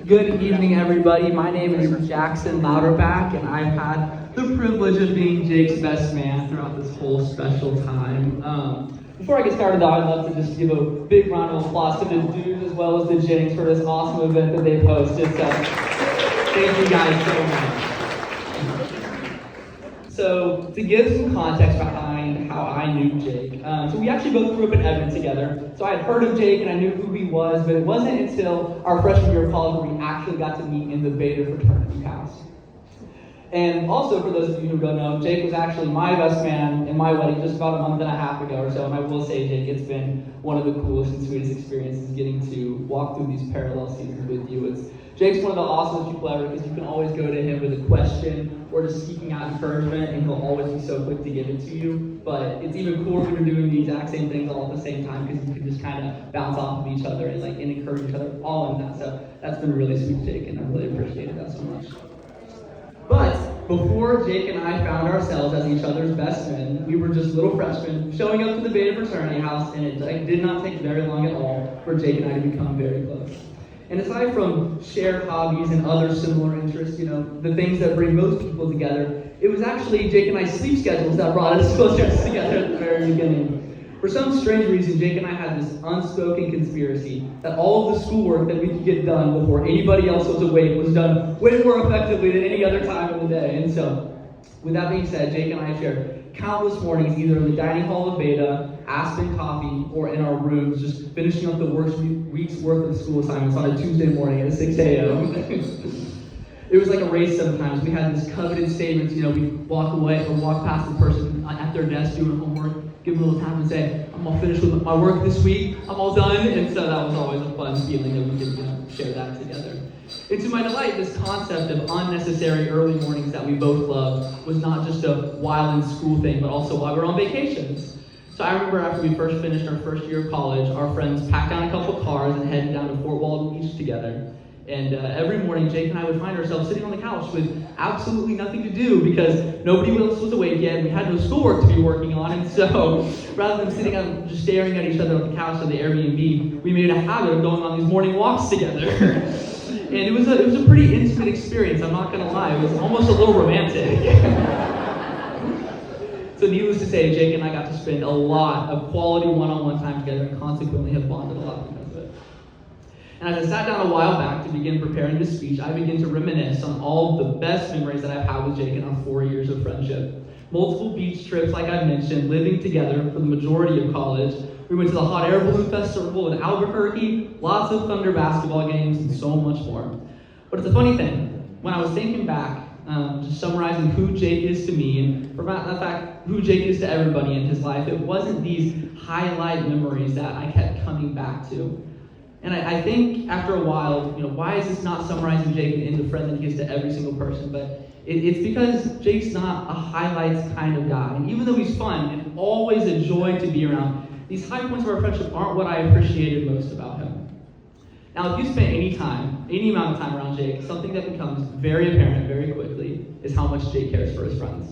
Good evening, everybody. My name is Jackson Louderback, and I've had the privilege of being Jake's best man throughout this whole special time. Before I get started, though, I'd love to just give a big round of applause to the dudes as well as the Jennings for this awesome event that they've hosted. So, thank you guys so much. So, to give some context behind how I knew Jake, so we actually both grew up in Evan together. So I had heard of Jake and I knew who he was, but it wasn't until our freshman year of college where we actually got to meet in the Beta fraternity house. And also, for those of you who don't know, Jake was actually my best man in my wedding just about a month and a half ago or so. And I will say, Jake, it's been one of the coolest and sweetest experiences getting to walk through these parallel seasons with you. Jake's one of the awesomest people ever because you can always go to him with a question or just seeking out encouragement, and he'll always be so quick to give it to you. But it's even cooler when you're doing the exact same things all at the same time because you can just kind of bounce off of each other and encourage each other all in that. So that's been really sweet, Jake, and I really appreciated that so much. But before Jake and I found ourselves as each other's best men, we were just little freshmen showing up to the Beta fraternity house, and it did not take very long at all for Jake and I to become very close. And aside from shared hobbies and other similar interests, the things that bring most people together, it was actually Jake and I's sleep schedules that brought us closer together at the very beginning. For some strange reason, Jake and I had this unspoken conspiracy that all of the schoolwork that we could get done before anybody else was awake was done way more effectively than any other time of the day. And so, with that being said, Jake and I shared countless mornings either in the dining hall of Beta, Aspen Coffee, or in our rooms, just finishing up the week's worth of school assignments on a Tuesday morning at 6 a.m. It was like a race sometimes. We had this coveted statements, we'd walk away or walk past the person at their desk doing homework, give them a little time and say, I'm all finished with my work this week, I'm all done. And so that was always a fun feeling that we could share that together. And to my delight, this concept of unnecessary early mornings that we both loved was not just a while in school thing, but also while we were on vacations. So I remember after we first finished our first year of college, our friends packed down a couple cars and headed down to Fort Walton Beach together. And every morning, Jake and I would find ourselves sitting on the couch with absolutely nothing to do because nobody else was awake yet. We had no schoolwork to be working on. And so rather than sitting out just staring at each other on the couch of the Airbnb, we made a habit of going on these morning walks together. And it was a pretty intimate experience, I'm not going to lie. It was almost a little romantic. So needless to say, Jake and I got to spend a lot of quality one-on-one time together and consequently have bonded a lot because of it. And as I sat down a while back to begin preparing this speech, I began to reminisce on all of the best memories that I've had with Jake in our 4 years of friendship. Multiple beach trips, like I mentioned, living together for the majority of college. We went to the Hot Air Balloon Festival in Albuquerque, lots of Thunder basketball games, and so much more. But it's a funny thing, when I was thinking back, just summarizing who Jake is to me, and for that fact, who Jake is to everybody in his life, it wasn't these highlight memories that I kept coming back to. And I think after a while, why is this not summarizing Jake in the friend that he is to every single person? But it's because Jake's not a highlights kind of guy. And even though he's fun and always a joy to be around, these high points of our friendship aren't what I appreciated most about him. Now, if you spend any amount of time around Jake, something that becomes very apparent very quickly is how much Jake cares for his friends.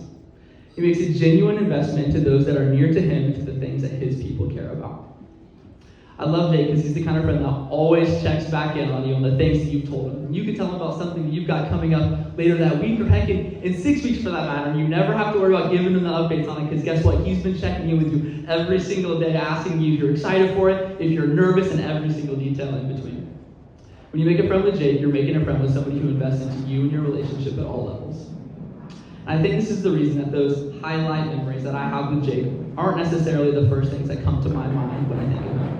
He makes a genuine investment into those that are near to him and to the things that his people care about. I love Jake because he's the kind of friend that always checks back in on you on the things that you've told him. You can tell him about something that you've got coming up later that week, or heck, in 6 weeks for that matter. You never have to worry about giving him the updates on it because guess what? He's been checking in with you every single day, asking you if you're excited for it, if you're nervous, and every single detail in between. When you make a friend with Jake, you're making a friend with somebody who invests into you and your relationship at all levels. And I think this is the reason that those highlight memories that I have with Jake aren't necessarily the first things that come to my mind when I think of him.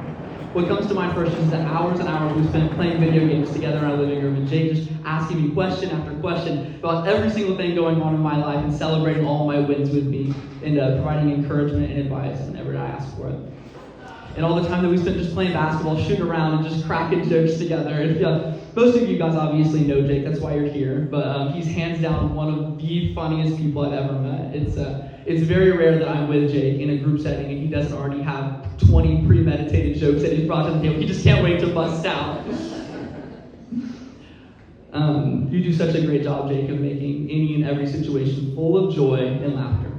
What comes to mind first is the hours and hours we spent playing video games together in our living room, and Jake just asking me question after question about every single thing going on in my life and celebrating all my wins with me and providing encouragement and advice whenever I ask for it. And all the time that we spent just playing basketball, shooting around, and just cracking jokes together. And most of you guys obviously know Jake, that's why you're here, but he's hands down one of the funniest people I've ever met. It's very rare that I'm with Jake in a group setting and he doesn't already have 20 premeditated jokes that he's brought to the table. He just can't wait to bust out. You do such a great job, Jake, of making any and every situation full of joy and laughter.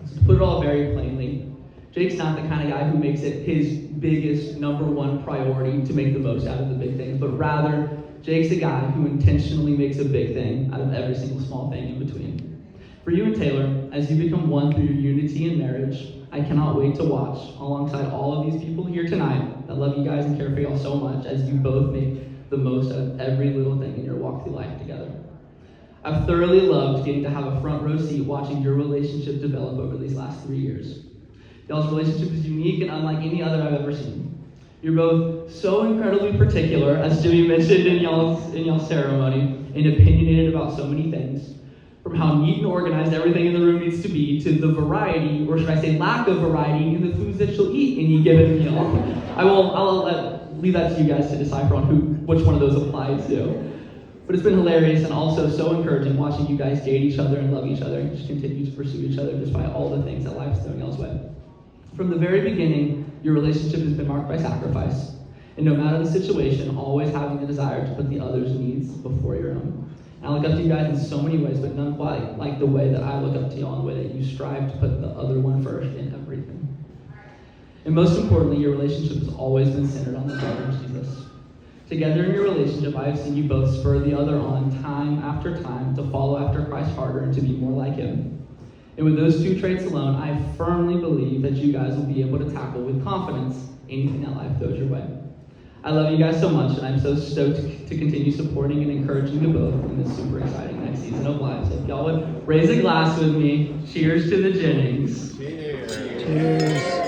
So to put it all very plainly, Jake's not the kind of guy who makes it his biggest, number one priority to make the most out of the big things, but rather Jake's a guy who intentionally makes a big thing out of every single small thing in between. For you and Taylor, as you become one through your unity in marriage, I cannot wait to watch, alongside all of these people here tonight that love you guys and care for y'all so much, as you both make the most out of every little thing in your walk through life together. I've thoroughly loved getting to have a front row seat watching your relationship develop over these last 3 years. Y'all's relationship is unique and unlike any other I've ever seen. You're both so incredibly particular, as Jimmy mentioned in y'all's ceremony, and opinionated about so many things. From how neat and organized everything in the room needs to be, to the variety, or should I say lack of variety, in the foods that you'll eat any given meal. I'll leave that to you guys to decipher on which one of those applies to. But it's been hilarious and also so encouraging watching you guys date each other and love each other and just continue to pursue each other despite all the things that life's throwing y'all's way. From the very beginning, your relationship has been marked by sacrifice, and no matter the situation, always having the desire to put the other's needs before your own. And I look up to you guys in so many ways, but none quite like the way that I look up to y'all, in the way that you strive to put the other one first in everything. And most importantly, your relationship has always been centered on the brother of Jesus. Together in your relationship, I have seen you both spur the other on time after time to follow after Christ harder and to be more like him. And with those two traits alone, I firmly believe that you guys will be able to tackle with confidence anything that life throws your way. I love you guys so much, and I'm so stoked to continue supporting and encouraging you both in this super exciting next season of life. So if y'all would raise a glass with me, cheers to the Jennings. Cheers.